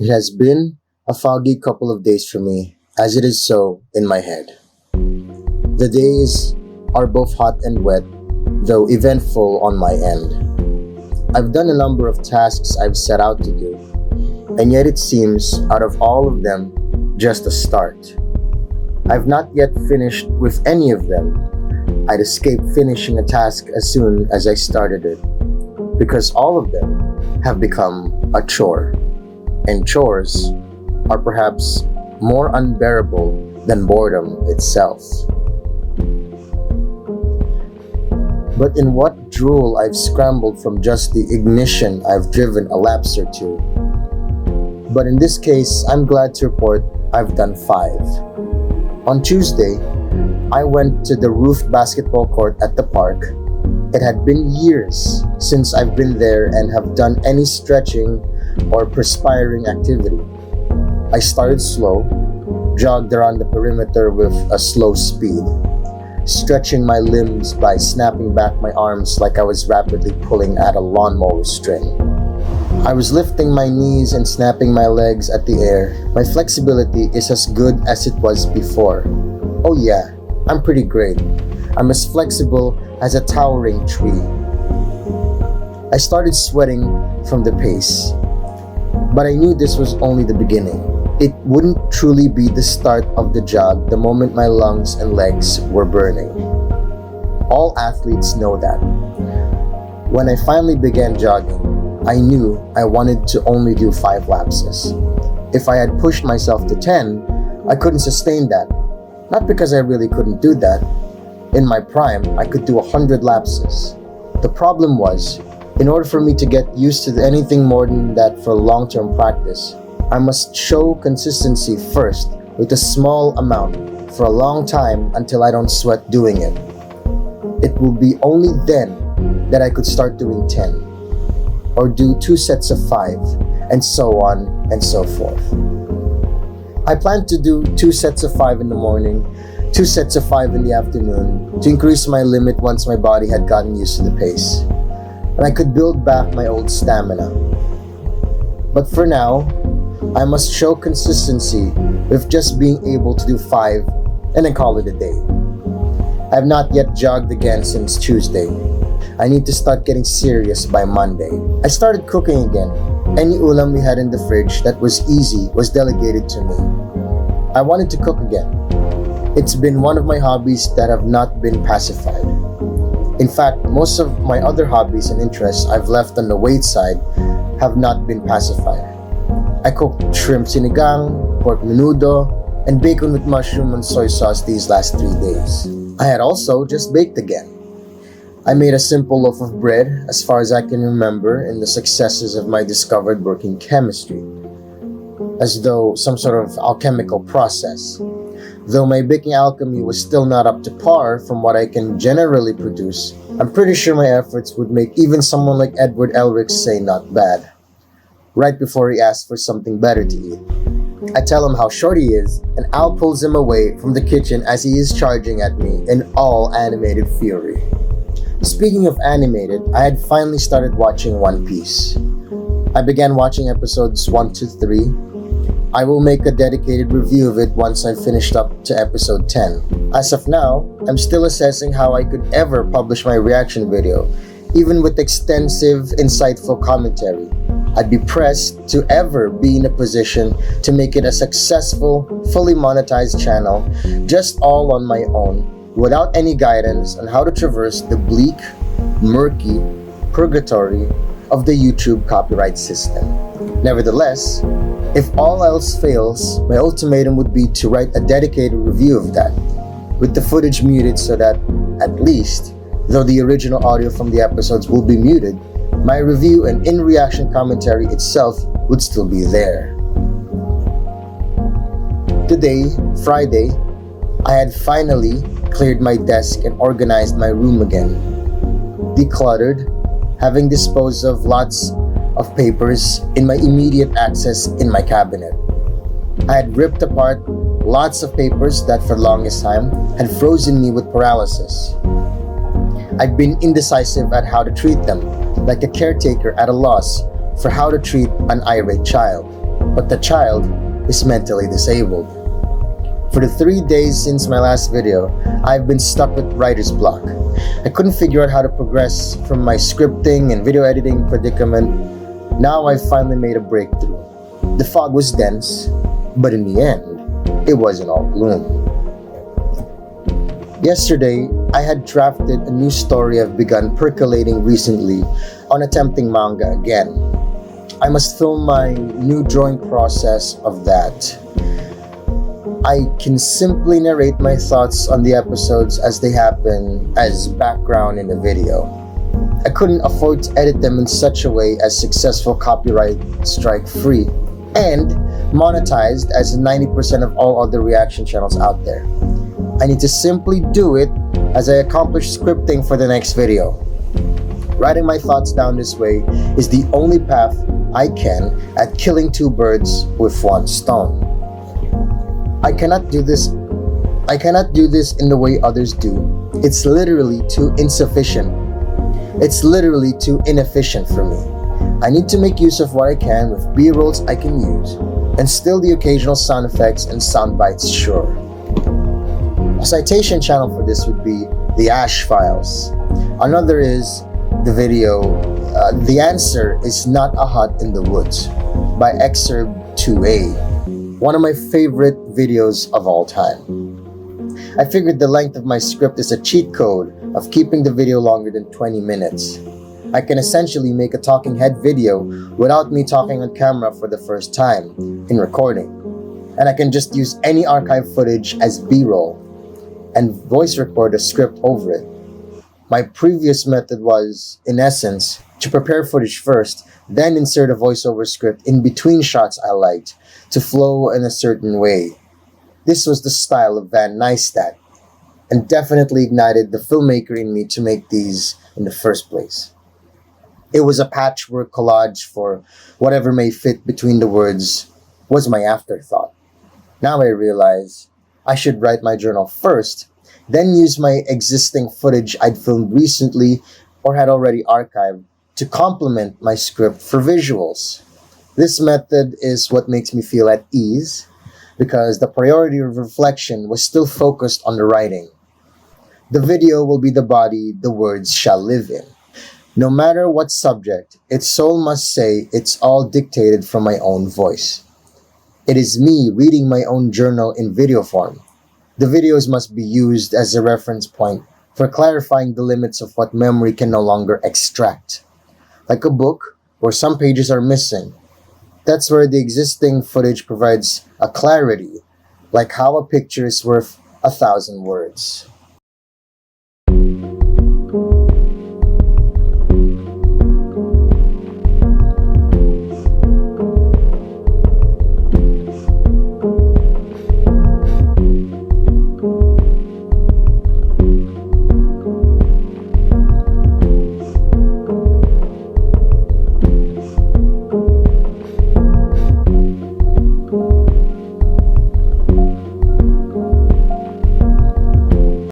It has been a foggy couple of days for me, as it is so in my head. The days are both hot and wet, though eventful on my end. I've done a number of tasks I've set out to do, and yet it seems, out of all of them, just a start. I've not yet finished with any of them. I'd escape finishing a task as soon as I started it, because all of them have become a chore. And chores are perhaps more unbearable than boredom itself. But in what drool I've scrambled from just the ignition I've driven a lapse or two. But in this case, I'm glad to report I've done 5. On Tuesday, I went to the roofed basketball court at the park. It had been years since I've been there and have done any stretching or perspiring activity. I started slow, jogged around the perimeter with a slow speed, stretching my limbs by snapping back my arms like I was rapidly pulling at a lawnmower string. I was lifting my knees and snapping my legs at the air. My flexibility is as good as it was before. Oh yeah, I'm pretty great. I'm as flexible as a towering tree. I started sweating from the pace, but I knew this was only the beginning. It wouldn't truly be the start of the jog the moment my lungs and legs were burning. All athletes know that. When I finally began jogging, I knew I wanted to only do 5 lapses. If I had pushed myself to 10, I couldn't sustain that. Not because I really couldn't do that. In my prime, I could do 100 lapses. The problem was, in order for me to get used to anything more than that for long-term practice, I must show consistency first with a small amount for a long time until I don't sweat doing it. It will be only then that I could start doing 10, or do 2 sets of 5, and so on and so forth. I planned to do 2 sets of 5 in the morning, 2 sets of 5 in the afternoon, to increase my limit once my body had gotten used to the pace, and I could build back my old stamina. But for now, I must show consistency with just being able to do 5 and then call it a day. I have not yet jogged again since Tuesday. I need to start getting serious by Monday. I started cooking again. Any ulam we had in the fridge that was easy was delegated to me. I wanted to cook again. It's been one of my hobbies that have not been pacified. In fact, most of my other hobbies and interests I've left on the weight side have not been pacified. I cooked shrimp sinigang, pork menudo, and bacon with mushroom and soy sauce these last 3 days. I had also just baked again. I made a simple loaf of bread as far as I can remember in the successes of my discovered working chemistry, as though some sort of alchemical process. Though my baking alchemy was still not up to par from what I can generally produce, I'm pretty sure my efforts would make even someone like Edward Elric say not bad. Right before he asks for something better to eat, I tell him how short he is, and Al pulls him away from the kitchen as he is charging at me in all animated fury. Speaking of animated, I had finally started watching One Piece. I began watching episodes 1 to 3. I will make a dedicated review of it once I've finished up to episode 10. As of now, I'm still assessing how I could ever publish my reaction video, even with extensive, insightful commentary. I'd be pressed to ever be in a position to make it a successful, fully monetized channel, just all on my own, without any guidance on how to traverse the bleak, murky purgatory of the YouTube copyright system. Nevertheless, if all else fails, my ultimatum would be to write a dedicated review of that, with the footage muted so that, at least, though the original audio from the episodes will be muted, my review and in-reaction commentary itself would still be there. Today, Friday, I had finally cleared my desk and organized my room again. Decluttered, having disposed of lots of papers in my immediate access in my cabinet. I had ripped apart lots of papers that for the longest time had frozen me with paralysis. I'd been indecisive at how to treat them, like a caretaker at a loss for how to treat an irate child. but the child is mentally disabled. For the 3 days since my last video, I've been stuck with writer's block. I couldn't figure out how to progress from my scripting and video editing predicament. Now I've finally made a breakthrough. The fog was dense, but in the end, it wasn't all gloom. Yesterday, I had drafted a new story I've begun percolating recently on attempting manga again. I must film my new drawing process of that. I can simply narrate my thoughts on the episodes as they happen as background in the video. I couldn't afford to edit them in such a way as successful copyright strike free and monetized as 90% of all other reaction channels out there. I need to simply do it as I accomplish scripting for the next video. Writing my thoughts down this way is the only path I can at killing two birds with one stone. I cannot do this in the way others do. It's literally too insufficient. It's literally too inefficient for me. I need to make use of what I can with B-rolls I can use, and still the occasional sound effects and sound bites, sure. A citation channel for this would be the Ash Files. Another is the video, The Answer is Not a Hut in the Woods by Excerpt 2A, one of my favorite videos of all time. I figured the length of my script is a cheat code of keeping the video longer than 20 minutes. I can essentially make a talking head video without me talking on camera for the first time in recording. And I can just use any archive footage as B-roll and voice record a script over it. My previous method was, in essence, to prepare footage first, then insert a voiceover script in between shots I liked to flow in a certain way. This was the style of Van Neistat, and definitely ignited the filmmaker in me to make these in the first place. It was a patchwork collage for whatever may fit between the words was my afterthought. Now I realize I should write my journal first, then use my existing footage I'd filmed recently or had already archived to complement my script for visuals. This method is what makes me feel at ease because the priority of reflection was still focused on the writing. The video will be the body the words shall live in. No matter what subject, its soul must say it's all dictated from my own voice. It is me reading my own journal in video form. The videos must be used as a reference point for clarifying the limits of what memory can no longer extract. Like a book where some pages are missing. That's where the existing footage provides a clarity, like how a picture is worth 1,000 words.